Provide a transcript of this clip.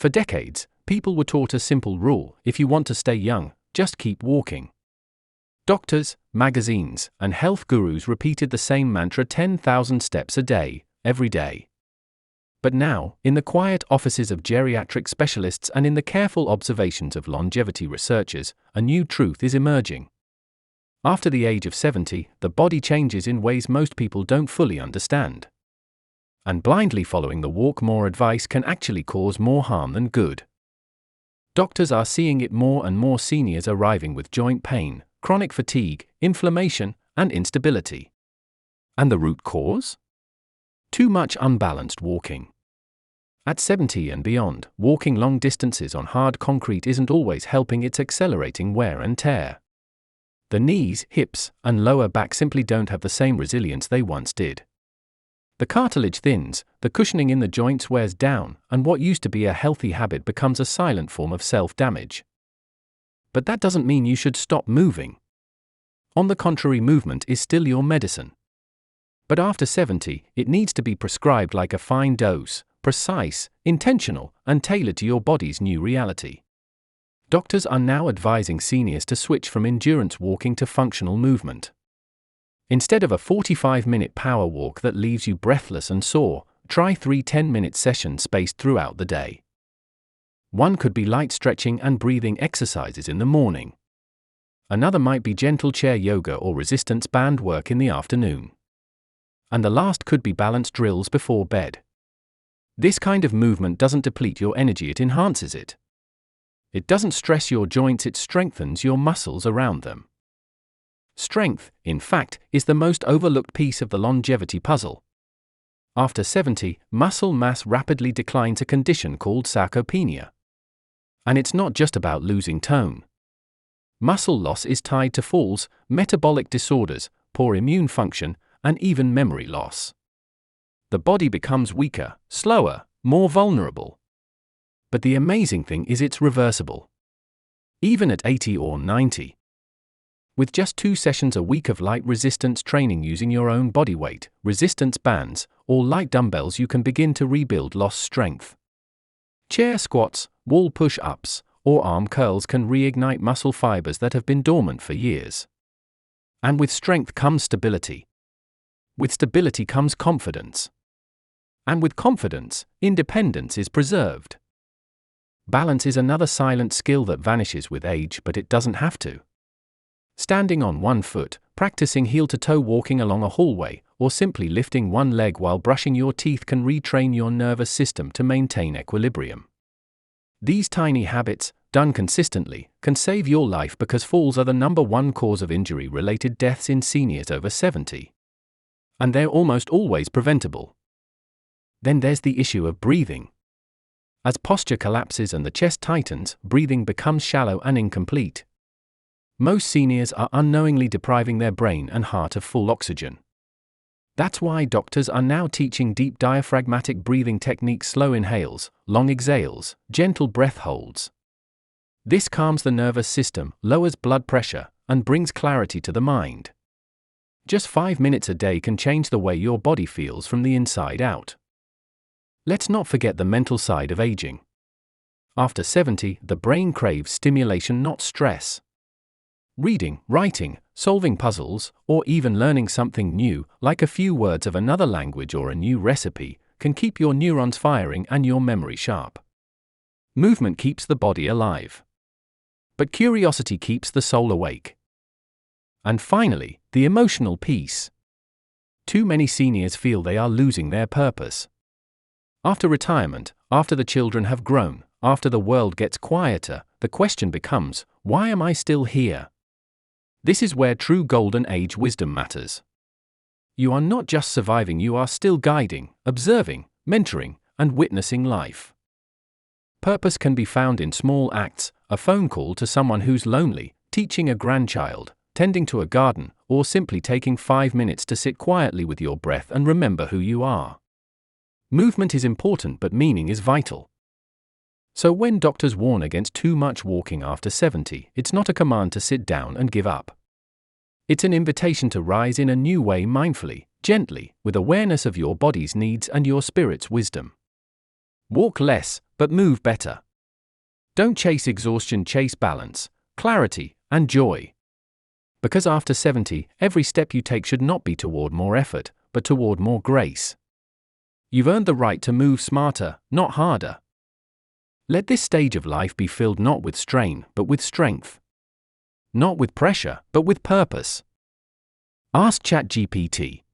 For decades, people were taught a simple rule: if you want to stay young, just keep walking. Doctors, magazines, and health gurus repeated the same mantra: 10,000 steps a day, every day. But now, in the quiet offices of geriatric specialists and in the careful observations of longevity researchers, a new truth is emerging. After the age of 70, the body changes in ways most people don't fully understand. And blindly following the walk more advice can actually cause more harm than good. Doctors are seeing it: more and more seniors arriving with joint pain, chronic fatigue, inflammation, and instability. And the root cause? Too much unbalanced walking. At 70 and beyond, walking long distances on hard concrete isn't always helping, it's accelerating wear and tear. The knees, hips, and lower back simply don't have the same resilience they once did. The cartilage thins, the cushioning in the joints wears down, and what used to be a healthy habit becomes a silent form of self-damage. But that doesn't mean you should stop moving. On the contrary, movement is still your medicine. But after 70, it needs to be prescribed like a fine dose, precise, intentional, and tailored to your body's new reality. Doctors are now advising seniors to switch from endurance walking to functional movement. Instead of a 45-minute power walk that leaves you breathless and sore, try 3 10-minute sessions spaced throughout the day. One could be light stretching and breathing exercises in the morning. Another might be gentle chair yoga or resistance band work in the afternoon. And the last could be balance drills before bed. This kind of movement doesn't deplete your energy, it enhances it. It doesn't stress your joints, it strengthens your muscles around them. Strength, in fact, is the most overlooked piece of the longevity puzzle. After 70, muscle mass rapidly declines, a condition called sarcopenia. And it's not just about losing tone. Muscle loss is tied to falls, metabolic disorders, poor immune function, and even memory loss. The body becomes weaker, slower, more vulnerable. But the amazing thing is it's reversible. Even at 80 or 90. With just 2 sessions a week of light resistance training using your own body weight, resistance bands, or light dumbbells, you can begin to rebuild lost strength. Chair squats, wall push-ups, or arm curls can reignite muscle fibers that have been dormant for years. And with strength comes stability. With stability comes confidence. And with confidence, independence is preserved. Balance is another silent skill that vanishes with age, but it doesn't have to. Standing on one foot, practicing heel-to-toe walking along a hallway, or simply lifting one leg while brushing your teeth can retrain your nervous system to maintain equilibrium. These tiny habits, done consistently, can save your life, because falls are the #1 cause of injury-related deaths in seniors over 70. And they're almost always preventable. Then there's the issue of breathing. As posture collapses and the chest tightens, breathing becomes shallow and incomplete. Most seniors are unknowingly depriving their brain and heart of full oxygen. That's why doctors are now teaching deep diaphragmatic breathing techniques: slow inhales, long exhales, gentle breath holds. This calms the nervous system, lowers blood pressure, and brings clarity to the mind. Just 5 minutes a day can change the way your body feels from the inside out. Let's not forget the mental side of aging. After 70, the brain craves stimulation, not stress. Reading, writing, solving puzzles, or even learning something new, like a few words of another language or a new recipe, can keep your neurons firing and your memory sharp. Movement keeps the body alive. But curiosity keeps the soul awake. And finally, the emotional piece. Too many seniors feel they are losing their purpose. After retirement, after the children have grown, after the world gets quieter, the question becomes, why am I still here? This is where true golden age wisdom matters. You are not just surviving, you are still guiding, observing, mentoring, and witnessing life. Purpose can be found in small acts: a phone call to someone who's lonely, teaching a grandchild, tending to a garden, or simply taking 5 minutes to sit quietly with your breath and remember who you are. Movement is important, but meaning is vital. So when doctors warn against too much walking after 70, it's not a command to sit down and give up. It's an invitation to rise in a new way, mindfully, gently, with awareness of your body's needs and your spirit's wisdom. Walk less, but move better. Don't chase exhaustion, chase balance, clarity, and joy. Because after 70, every step you take should not be toward more effort, but toward more grace. You've earned the right to move smarter, not harder. Let this stage of life be filled not with strain, but with strength. Not with pressure, but with purpose. Ask ChatGPT.